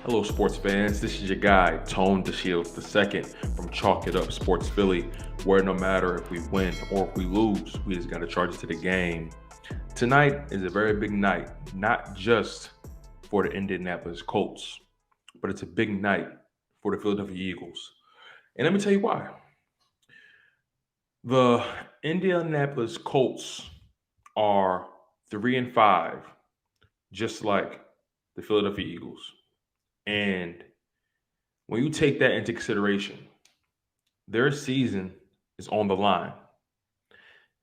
Hello, sports fans. This is your guy, Tone DeShields II from Chalk It Up Sports Philly, where no matter if we win or if we lose, we just got to charge it to the game. Tonight is a very big night, not just for the Indianapolis Colts, but it's a big night for the Philadelphia Eagles. And let me tell you why. The Indianapolis Colts are 3-5, just like the Philadelphia Eagles. And when you take that into consideration, their season is on the line.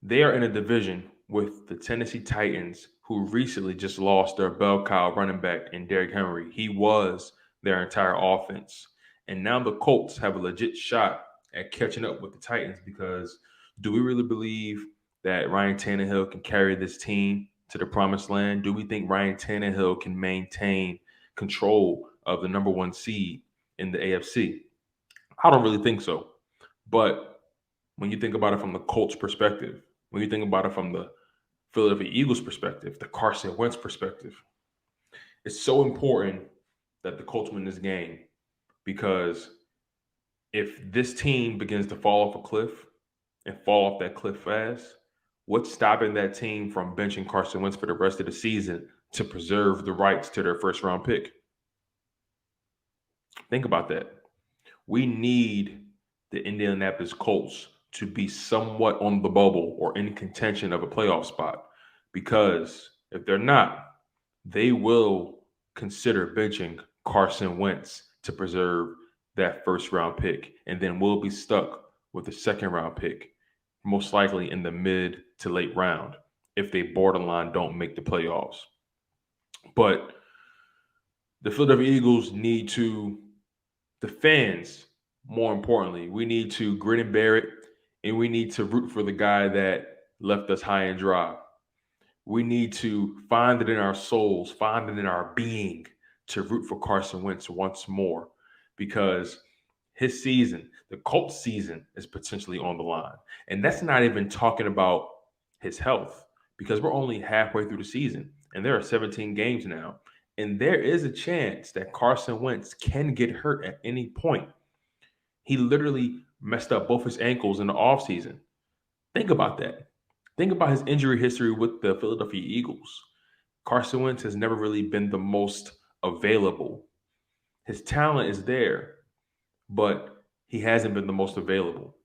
They are in a division with the Tennessee Titans, who recently just lost their bell cow running back in Derrick Henry. He was their entire offense. And now the Colts have a legit shot at catching up with the Titans because do we really believe that Ryan Tannehill can carry this team to the promised land? Do we think Ryan Tannehill can maintain control of the number one seed in the AFC? I don't really think so. But when you think about it from the Colts perspective, when you think about it from the Philadelphia Eagles perspective, the Carson Wentz perspective, it's so important that the Colts win this game because if this team begins to fall off a cliff and fall off that cliff fast, what's stopping that team from benching Carson Wentz for the rest of the season to preserve the rights to their first round pick? Think about that. We need the Indianapolis Colts to be somewhat on the bubble or in contention of a playoff spot because if they're not, they will consider benching Carson Wentz to preserve that first round pick. And then we'll be stuck with the second round pick, most likely in the mid to late round, if they borderline don't make the playoffs. But the Philadelphia Eagles need to, the fans, more importantly, we need to grin and bear it, and we need to root for the guy that left us high and dry. We need to find it in our souls, find it in our being to root for Carson Wentz once more because his season, the Colts season, is potentially on the line. And that's not even talking about his health because we're only halfway through the season and there are 17 games now. And there is a chance that Carson Wentz can get hurt at any point. He literally messed up both his ankles in the offseason. Think about that. Think about his injury history with the Philadelphia Eagles. Carson Wentz has never really been the most available. His talent is there, but he hasn't been the most available.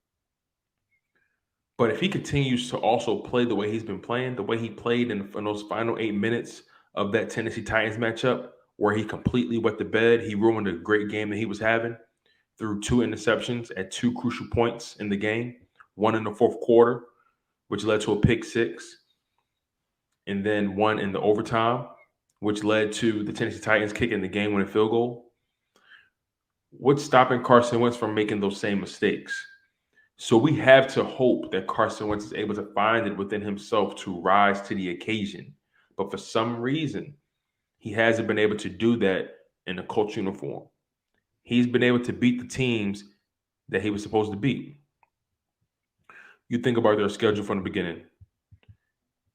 But if he continues to also play the way he's been playing, the way he played in those final 8 minutes of that Tennessee Titans matchup, where he completely wet the bed, he ruined a great game that he was having through two interceptions at two crucial points in the game, one in the fourth quarter, which led to a pick six, and then one in the overtime, which led to the Tennessee Titans kicking the game-winning field goal. What's stopping Carson Wentz from making those same mistakes? So we have to hope that Carson Wentz is able to find it within himself to rise to the occasion. But for some reason, he hasn't been able to do that in a Colts uniform. He's been able to beat the teams that he was supposed to beat. You think about their schedule from the beginning.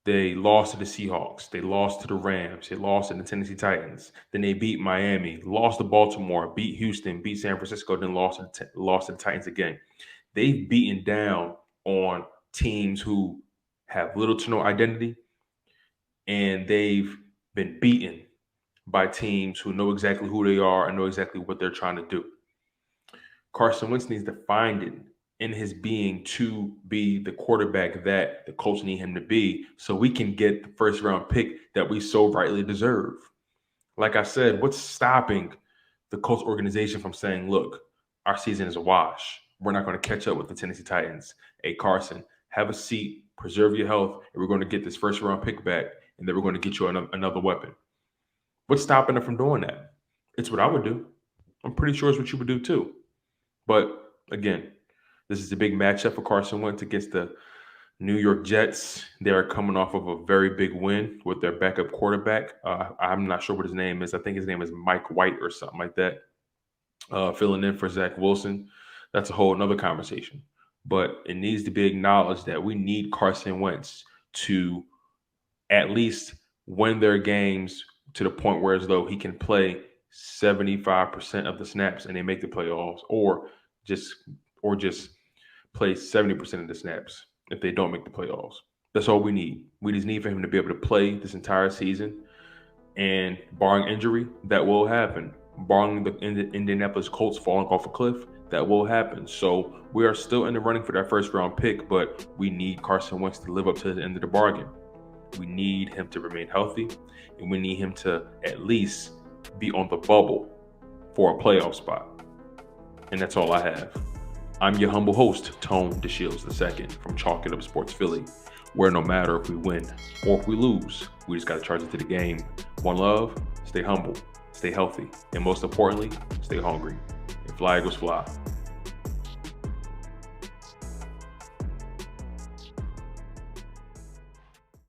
They lost to the Seahawks. They lost to the Rams. They lost to the Tennessee Titans. Then they beat Miami, lost to Baltimore, beat Houston, beat San Francisco, then lost to the Titans again. They've beaten down on teams who have little to no identity, and they've been beaten by teams who know exactly who they are and know exactly what they're trying to do. Carson Wentz needs to find it in his being to be the quarterback that the Colts need him to be so we can get the first round pick that we so rightly deserve. Like I said, what's stopping the Colts organization from saying, look, our season is a wash. We're not going to catch up with the Tennessee Titans. Hey, Carson, have a seat, preserve your health, and we're going to get this first round pick back, and then we're going to get you another weapon. What's stopping them from doing that? It's what I would do. I'm pretty sure it's what you would do too. But again, this is a big matchup for Carson Wentz against the New York Jets. They are coming off of a very big win with their backup quarterback. I'm not sure what his name is. I think his name is Mike White or something like that. Filling in for Zach Wilson. That's a whole another conversation. But it needs to be acknowledged that we need Carson Wentz to at least win their games to the point where as though he can play 75% of the snaps and they make the playoffs, or just play 70% of the snaps if they don't make the playoffs. That's all we need. We just need for him to be able to play this entire season. And barring injury, that will happen. Barring the Indianapolis Colts falling off a cliff, that will happen. So we are still in the running for that first round pick, but we need Carson Wentz to live up to the end of the bargain. We need him to remain healthy, and we need him to at least be on the bubble for a playoff spot. And that's all I have. I'm your humble host, Tone DeShields II from Chalk It Up Sports Philly, where no matter if we win or if we lose, we just got to charge it to the game. One love, stay humble, stay healthy, and most importantly, stay hungry. And fly Eagles fly.